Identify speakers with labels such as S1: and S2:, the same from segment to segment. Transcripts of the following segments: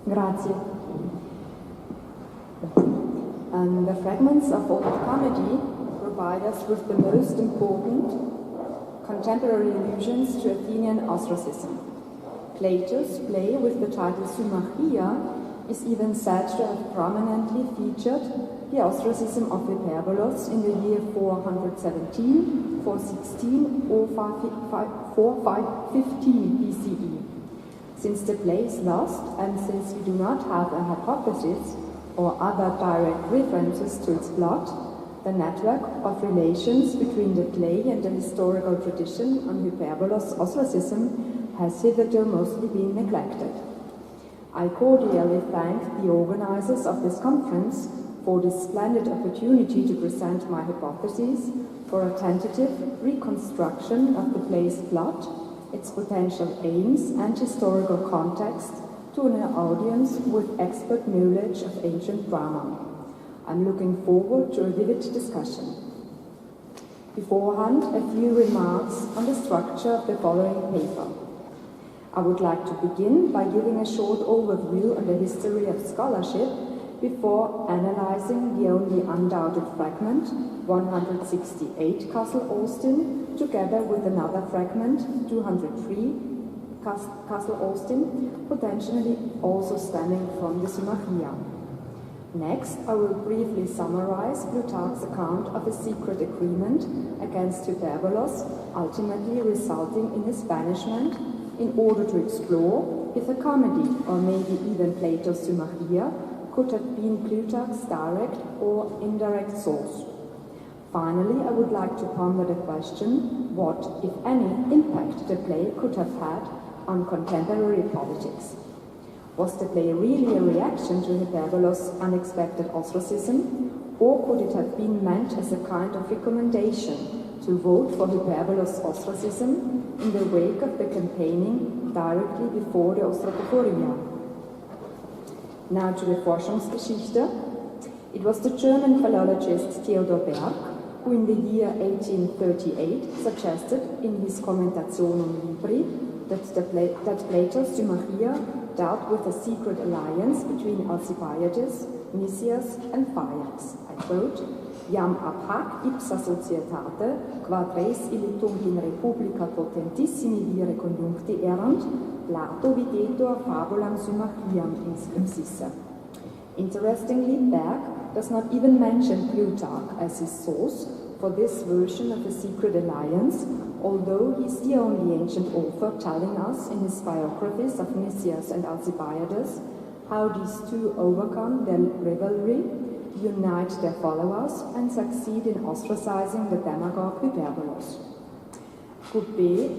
S1: Grazie. The fragments of old comedy provide us with the most important contemporary allusions to Athenian ostracism. Plato's play with the title Symmachia is even said to have prominently featured the ostracism of Hyperbolos in the year 417, 416, or 515 BCE. Since the play is lost, and since we do not have a hypothesis or other direct references to its plot, the network of relations between the play and the historical tradition on Hyperbolos' ostracism has hitherto mostly been neglected. I cordially thank the organizers of this conference for this splendid opportunity to present my hypotheses for a tentative reconstruction of the play's plot, its potential aims and historical context to an audience with expert knowledge of ancient drama. I'm looking forward to a vivid discussion. Beforehand, a few remarks on the structure of the following paper. I would like to begin by giving a short overview on the history of scholarship before analyzing the only undoubted fragment, 168 Castle Austin, together with another fragment, 203 Castle Austin, potentially also stemming from the Symmachia. Next, I will briefly summarize Plutarch's account of a secret agreement against Hyperbolos, ultimately resulting in his banishment, in order to explore if a comedy, or maybe even Plato's Symmachia, could have been Plutarch's direct or indirect source. Finally, I would like to ponder the question what, if any, impact the play could have had on contemporary politics. Was the play really a reaction to Hyperbolos' unexpected ostracism, or could it have been meant as a kind of recommendation to vote for Hyperbolos' ostracism in the wake of the campaigning directly before the Ostracophoria? Now to the Forschungsgeschichte. It was the German philologist Theodor Berg who in the year 1838 suggested in his Commentationum Libri that Plato's Symmachia dealt with a secret alliance between Alcibiades, Nicias, and Phaeax. I quote, Iam ab hac ipsa societate, quad res ilitum in republica potentissimi vire conjuncti erant, Plato videtur fabulam Symmachiam inscripsisse. Interestingly, Berg does not even mention Plutarch as his source for this version of a secret alliance, although he is the only ancient author telling us in his biographies of Nicias and Alcibiades how these two overcome their rivalry, unite their followers, and succeed in ostracizing the demagogue Hyperbolos. Group B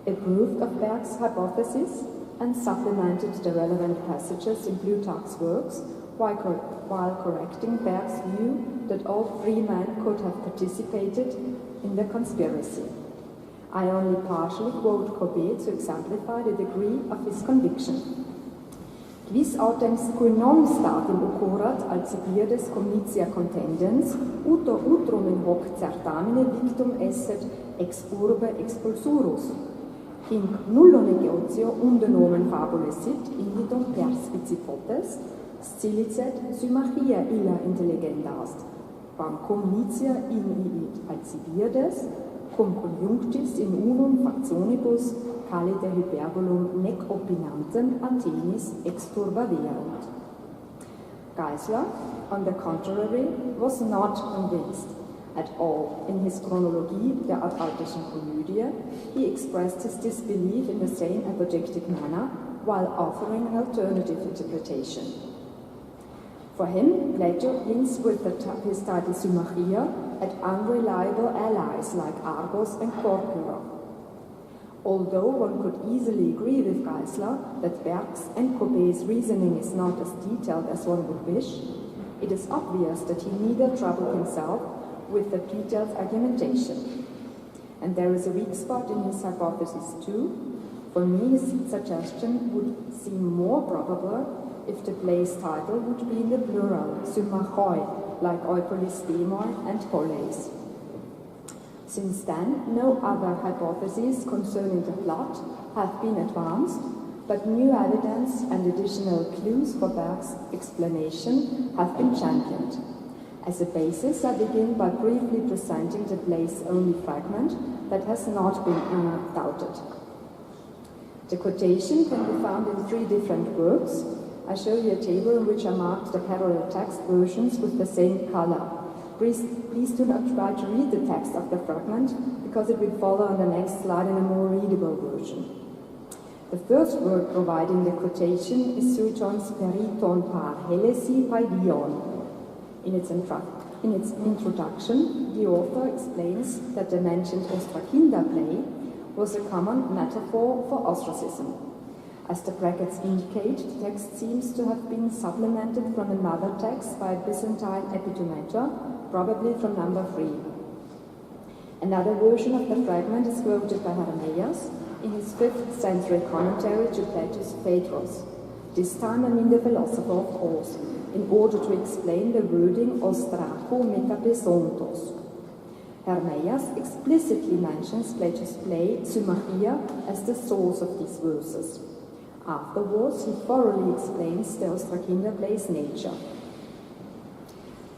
S1: approved of Berg's hypothesis and supplemented the relevant passages in Plutarch's works while correcting Berg's view that all three men could have participated in the conspiracy. I only partially quote Courbet to exemplify the degree of his conviction. Quis autem cui non statim occurrat Alcibiades comnitia contendens, uto utrum in hoc certamine victum esset ex urbe expulsurus. Hinc nullo negotio unde nomen fabule sit, invitum perspici potest, scilicet Symmachia illa intelligenda est, quam comnitia iniit Alcibiades, cum conjunctis in unum factionibus calide Hyperbolum nec opinantem Athenis exturbaverunt. Geisler, on the contrary, was not convinced at all. In his Chronologie der Adaltischen Komödie, he expressed his disbelief in the same apodictic manner while offering an alternative interpretation. For him, Plato hints with his title Symmachia at unreliable allies like Argos and Corcyra. Although one could easily agree with Geisler that Berg's and Courbet's reasoning is not as detailed as one would wish, it is obvious that he neither troubled himself with the detailed argumentation. And there is a weak spot in his hypothesis too. For me, his suggestion would seem more probable if the play's title would be in the plural, Symmachoi, like Eupolis Demoi and Poleis. Since then, no other hypotheses concerning the plot have been advanced, but new evidence and additional clues for Berg's explanation have been championed. As a basis, I begin by briefly presenting the play's only fragment that has not been doubted. The quotation can be found in 3 different works. I show you a table in which I marked the parallel text versions with the same color. Please do not try to read the text of the fragment, because it will follow on the next slide in a more readable version. The first work providing the quotation is Suetons Periton par Helesi Paidion. In its introduction, the author explains that the mentioned Ostrakinder play was a common metaphor for ostracism. As the brackets indicate, the text seems to have been supplemented from another text by a Byzantine epitometer, probably from number 3. Another version of the fragment is quoted by Hermeias in his 5th century commentary to Plato's Phaedrus, this time the philosopher of course, in order to explain the wording ostraco metapesontos. Hermeias explicitly mentions Plato's play Symmachia as the source of these verses. Afterwards, he thoroughly explains the Ostrakinder play's nature.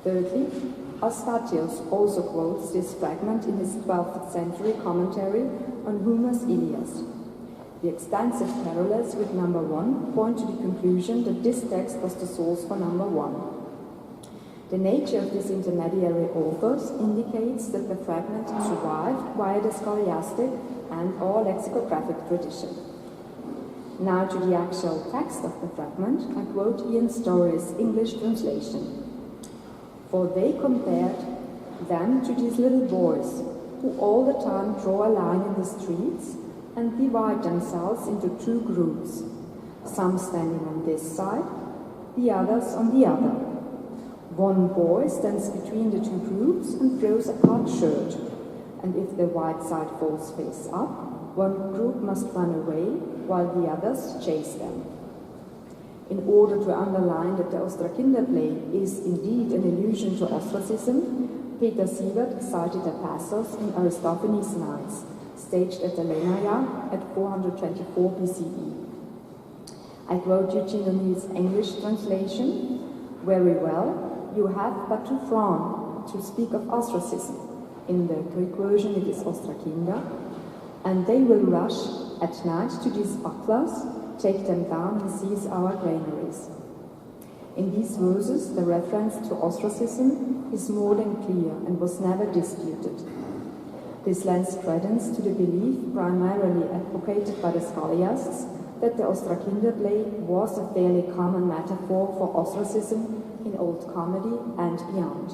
S1: Thirdly, Eustathius also quotes this fragment in his 12th century commentary on Homer's Iliad. The extensive parallels with number 1 point to the conclusion that this text was the source for number 1. The nature of these intermediary authors indicates that the fragment survived via the scholastic and/or lexicographic tradition. Now to the actual text of the fragment, I quote Ian Story's English translation. For they compared them to these little boys who all the time draw a line in the streets and divide themselves into 2 groups, some standing on this side, the others on the other. One boy stands between the 2 groups and throws a cut shirt, and if the white side falls face up, one group must run away while the others chase them. In order to underline that the Ostrakinder play is indeed an allusion to ostracism, Peter Sievert cited a passus in Aristophanes' Nights, staged at the Lenaia at 424 BCE. I quote Eugene O'Neill's English translation, "Very well, you have but to frown to speak of ostracism." In the Greek version it is Ostrakinder, and they will rush at night to these bucklers, take them down and seize our granaries. In these verses, the reference to ostracism is more than clear and was never disputed. This lends credence to the belief, primarily advocated by the scholiasts, that the Ostrakinder play was a fairly common metaphor for ostracism in Old Comedy and beyond.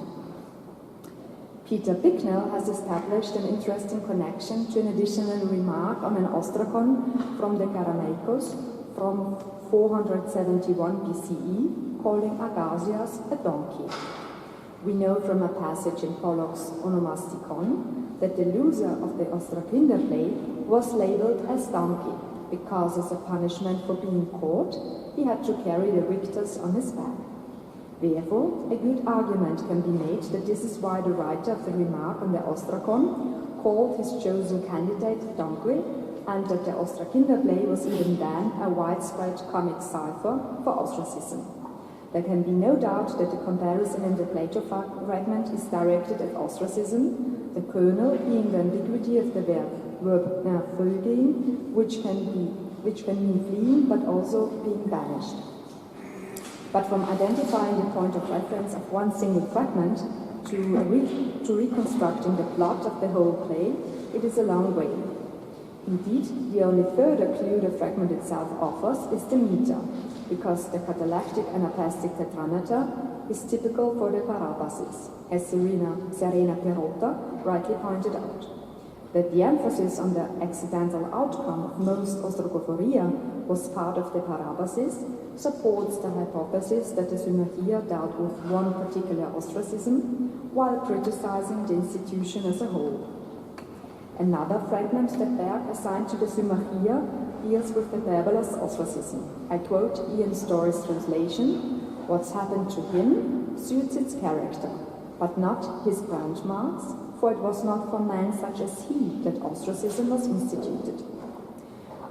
S1: Peter Bicknell has established an interesting connection to an additional remark on an ostrakon from the Karameikos from 471 BCE, calling Agasias a donkey. We know from a passage in Pollock's Onomastikon that the loser of the Ostrakinder play was labeled as donkey, because as a punishment for being caught, he had to carry the victors on his back. Therefore, a good argument can be made that this is why the writer of the remark on the ostrakon called his chosen candidate donkey, and that the Ostrakinder play was even then a widespread comic cipher for ostracism. There can be no doubt that the comparison in the Plato fragment is directed at ostracism, the kernel being the ambiguity of the verb folgehen, which can mean fleeing but also being banished. But from identifying the point of reference of one single fragment to reconstructing the plot of the whole play, it is a long way. Indeed, the only further clue the fragment itself offers is the meter, because the catalectic anaplastic tetrameter is typical for the parabasis, as Serena Perrotta rightly pointed out. That the emphasis on the accidental outcome of most ostracophoria was part of the parabasis supports the hypothesis that the Symmachia dealt with one particular ostracism while criticizing the institution as a whole. Another fragment that Berg assigned to the Symmachia deals with the Hyperbolos ostracism. I quote Ian Story's translation, "What's happened to him suits its character, but not his brand marks, for it was not for men such as he that ostracism was instituted."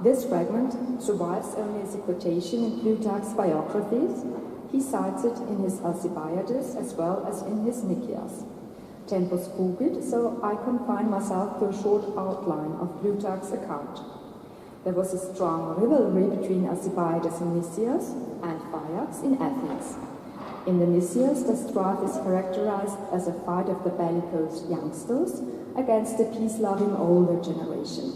S1: This fragment survives only as a quotation in Plutarch's biographies. He cites it in his Alcibiades as well as in his Nicias. Tempus fugit, so I confine myself to a short outline of Plutarch's account. There was a strong rivalry between Alcibiades and Nicias and Phaeax in Athens. In the Nicias, the strife is characterized as a fight of the bellicose youngsters against the peace-loving older generation.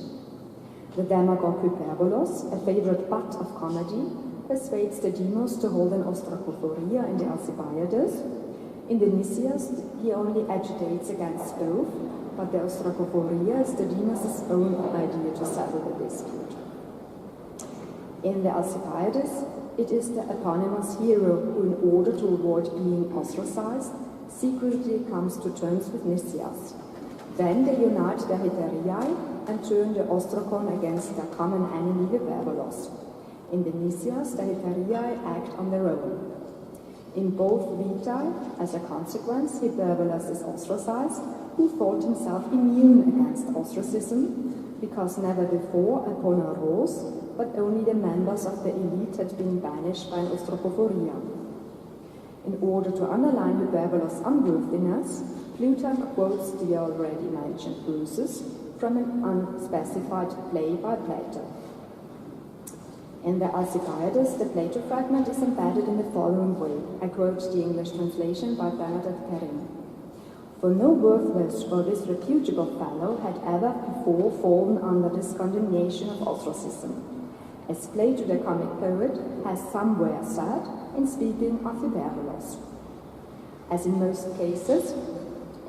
S1: The demagogue Hyperbolos, a favorite butt of comedy, persuades the demos to hold an ostracophoria in the Alcibiades. In the Nicias, he only agitates against both, but the ostracophoria is the demos' own idea to settle the dispute. In the Alcibiades, it is the eponymous hero who, in order to avoid being ostracized, secretly comes to terms with Nicias. Then they unite their heteriae and turn the ostracon against their common enemy Hyperbolos. In the Nicias, the heteriae act on their own. In both vitae, as a consequence, Hyperbolos is ostracized, who thought himself immune against ostracism, because never before upon a rose, but only the members of the elite had been banished by an ostracophoria. In order to underline Hyperbolos' unworthiness, Plutarch quotes the already mentioned verses from an unspecified play by Plato. In the Alcibiades, the Plato fragment is embedded in the following way. I quote the English translation by Bernadette Perrin. For no worthless or disreputable fellow had ever before fallen under this condemnation of ostracism, as Plato the comic poet has somewhere said in speaking of Hyperbolos. As in most cases,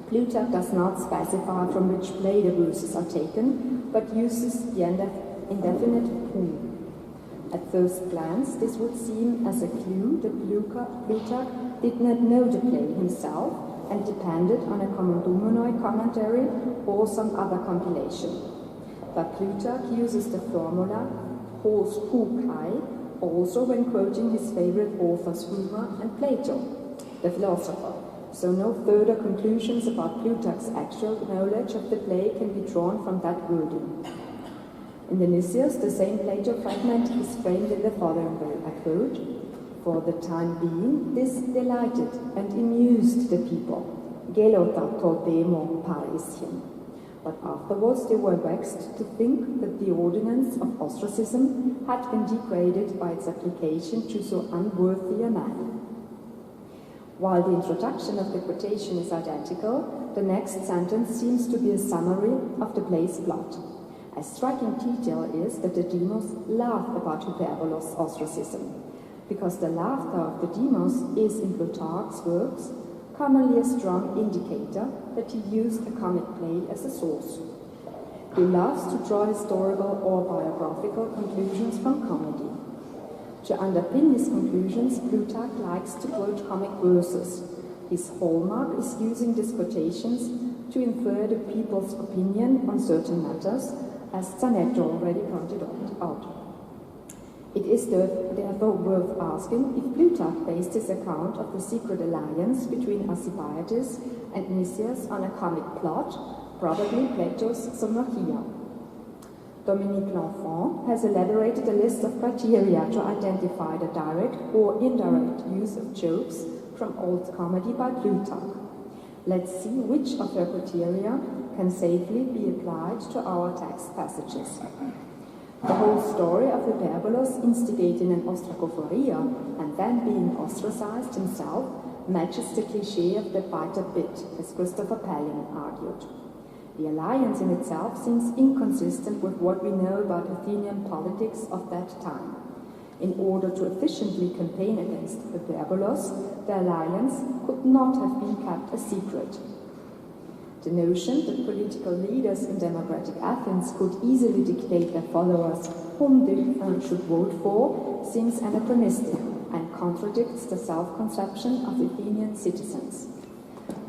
S1: Plutarch does not specify from which play the verses are taken, but uses the indefinite who. At first glance, this would seem as a clue that Plutarch did not know the play himself and depended on a Commodumnoi commentary or some other compilation. But Plutarch uses the formula hos hu kai also when quoting his favorite authors Homer and Plato, the philosopher, so no further conclusions about Plutarch's actual knowledge of the play can be drawn from that wording. In the Nicias, the same Plato fragment is framed in the following way, I quote, "For the time being, this delighted and amused the people, gelota todemo parisiem. But afterwards they were vexed to think that the ordinance of ostracism had been degraded by its application to so unworthy a man." While the introduction of the quotation is identical, the next sentence seems to be a summary of the play's plot. A striking detail is that the demos laugh about Hyperbolos' ostracism, because the laughter of the demos is, in Plutarch's works, commonly a strong indicator that he used a comic play as a source. He loves to draw historical or biographical conclusions from comedy. To underpin his conclusions, Plutarch likes to quote comic verses. His hallmark is using these quotations to infer the people's opinion on certain matters, as Centro already pointed out. It is therefore worth asking if Plutarch based his account of the secret alliance between Alcibiades and Nicias on a comic plot, probably Plato's Symmachia. Dominique L'Enfant has elaborated a list of criteria to identify the direct or indirect use of jokes from old comedy by Plutarch. Let's see which of her criteria can safely be applied to our text passages. The whole story of Hyperbolos instigating an ostracophoria and then being ostracized himself matches the cliché of the biter bit, as Christopher Pelling argued. The alliance in itself seems inconsistent with what we know about Athenian politics of that time. In order to efficiently campaign against Hyperbolos, the alliance could not have been kept a secret. The notion that political leaders in democratic Athens could easily dictate their followers whom they should vote for seems anachronistic and contradicts the self-conception of Athenian citizens.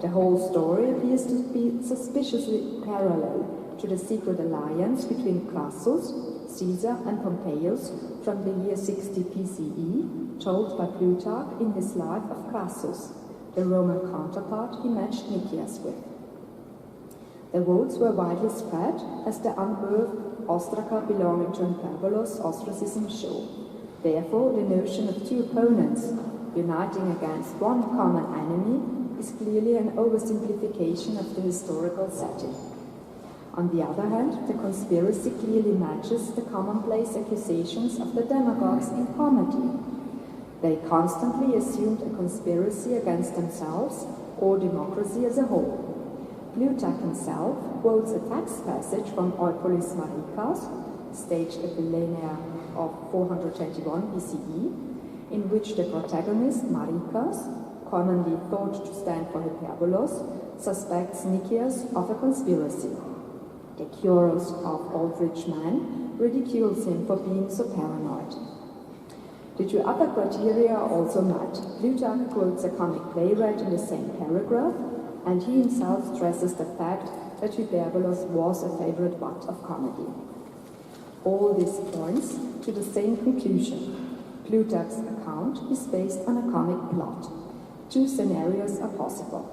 S1: The whole story appears to be suspiciously parallel to the secret alliance between Crassus, Caesar, and Pompeius from the year 60 BCE, told by Plutarch in his Life of Crassus, the Roman counterpart he matched Nicias with. The votes were widely spread as the ostraca belonging to Hyperbolos, ostracism show. Therefore, the notion of two opponents uniting against one common enemy is clearly an oversimplification of the historical setting. On the other hand, the conspiracy clearly matches the commonplace accusations of the demagogues in comedy. They constantly assumed a conspiracy against themselves or democracy as a whole. Plutarch himself quotes a text passage from Eupolis Marikas, staged at the millennia of 421 BCE, in which the protagonist, Marikas, commonly thought to stand for Hyperbolos, suspects Nicias of a conspiracy. The curors of old rich man ridicules him for being so paranoid. The two other criteria are also met. Plutarch quotes a comic playwright in the same paragraph, and he himself stresses the fact that Hyperbolos was a favorite butt of comedy. All this points to the same conclusion. Plutarch's account is based on a comic plot. Two scenarios are possible.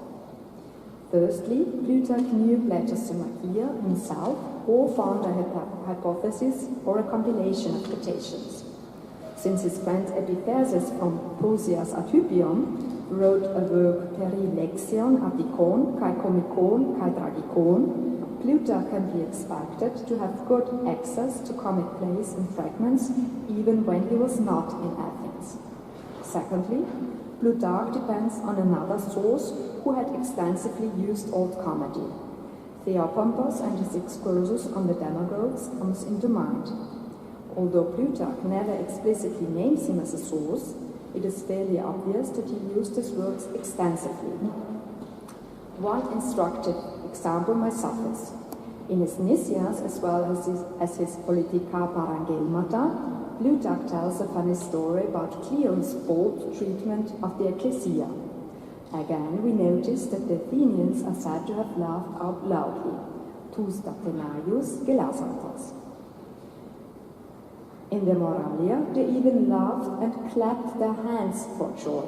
S1: Firstly, Plutarch knew Plato's Symmachia himself or found a hypothesis or a compilation of quotations. Since his friend Epiphanes from Posias ad Hypium wrote a work peri lexion atikon kai komikon kai tragikon, Plutarch can be expected to have good access to comic plays and fragments even when he was not in Athens. Secondly, Plutarch depends on another source who had extensively used old comedy. Theopompus and his excursus on the demagogues comes into mind. Although Plutarch never explicitly names him as a source, it is fairly obvious that he used his works extensively. One instructive example might suffice. In his Nicias, as well as his Politica Parangelmata, Plutarch tells a funny story about Cleon's bold treatment of the ecclesia. Again, we notice that the Athenians are said to have laughed out loudly. Tous Athenaius gelasantos. In the Moralia, they even laughed and clapped their hands for joy.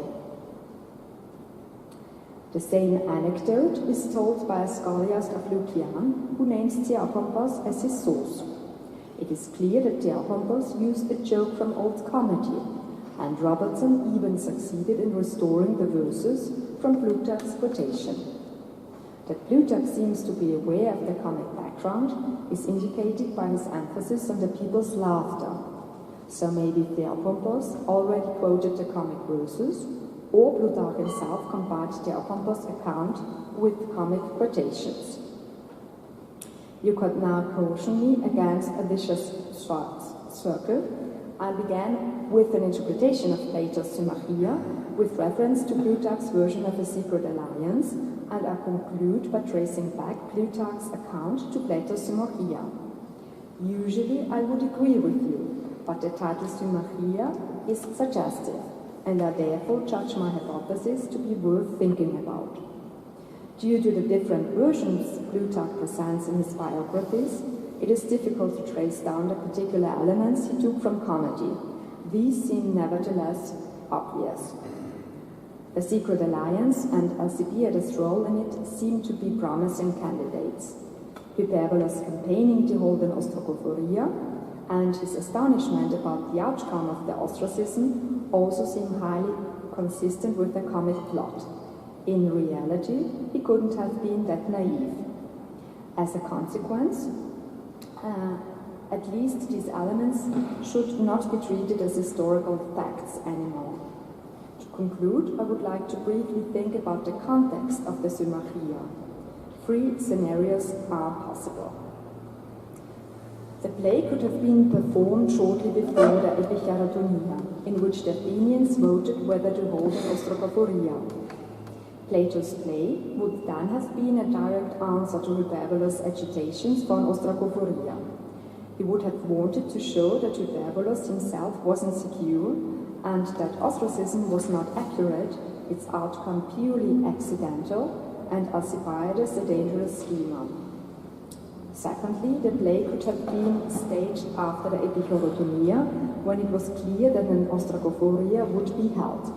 S1: The same anecdote is told by a scholiast of Lucian, who names Theopompus as his source. It is clear that Theopompus used a joke from old comedy, and Robertson even succeeded in restoring the verses from Plutarch's quotation. That Plutarch seems to be aware of the comic background is indicated by his emphasis on the people's laughter. So maybe Theopompus already quoted the comic verses, or Plutarch himself combined Theopompus' account with comic quotations. You could now caution me against a vicious circle. I began with an interpretation of Plato's Symmachia with reference to Plutarch's version of a secret alliance, and I conclude by tracing back Plutarch's account to Plato's Symmachia. Usually I would agree with you, but the title Symmachia is suggestive, and I therefore judge my hypothesis to be worth thinking about. Due to the different versions Plutarch presents in his biographies, it is difficult to trace down the particular elements he took from comedy. These seem nevertheless obvious. The secret alliance and Alcibiades' role in it seem to be promising candidates. Hyperbolos campaigning to hold an ostracophoria and his astonishment about the outcome of the ostracism also seem highly consistent with the comic plot. In reality, he couldn't have been that naive. As a consequence, at least these elements should not be treated as historical facts anymore. To conclude, I would like to briefly think about the context of the Symmachia. 3 scenarios are possible. The play could have been performed shortly before the Epicharatonia, in which the Athenians voted whether to hold an ostracophoria. Plato's play would then have been a direct answer to Hyperbolos' agitations for an ostracophoria. He would have wanted to show that Hyperbolos himself was insecure and that ostracism was not accurate, its outcome purely accidental, and Alcibiades a dangerous schemer. Secondly, the play could have been staged after the Epicharatonia, when it was clear that an ostracophoria would be held.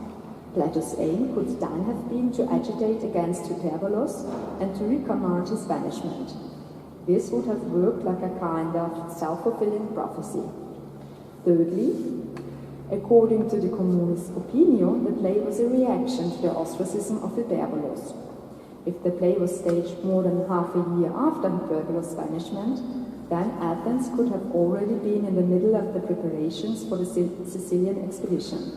S1: Plato's aim could then have been to agitate against Hyperbolos and to recommand his banishment. This would have worked like a kind of self-fulfilling prophecy. Thirdly, according to the communist opinion, the play was a reaction to the ostracism of Hyperbolos. If the play was staged more than half a year after Hyperbolos' banishment, then Athens could have already been in the middle of the preparations for the Sicilian expedition.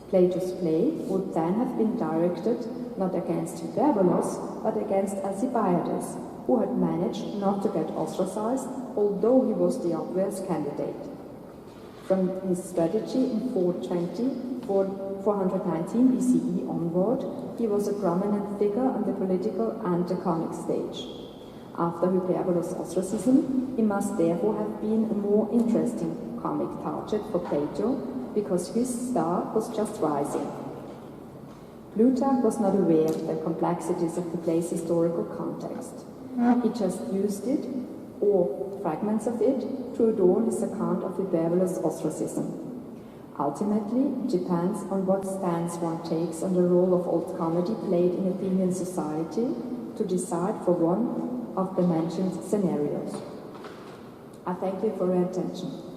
S1: Plato's play would then have been directed not against Hyperbolos, but against Alcibiades, who had managed not to get ostracized, although he was the obvious candidate. From his strategy in 419 BCE onward, he was a prominent figure on the political and the comic stage. After Hyperbolos' ostracism, he must therefore have been a more interesting comic target for Plato, because his star was just rising. Plutarch was not aware of the complexities of the play's historical context. He just used it, or fragments of it, to adorn his account of Hyperbolos' ostracism. Ultimately, it depends on what stance one takes on the role of old comedy played in Athenian society to decide for one of the mentioned scenarios. I thank you for your attention.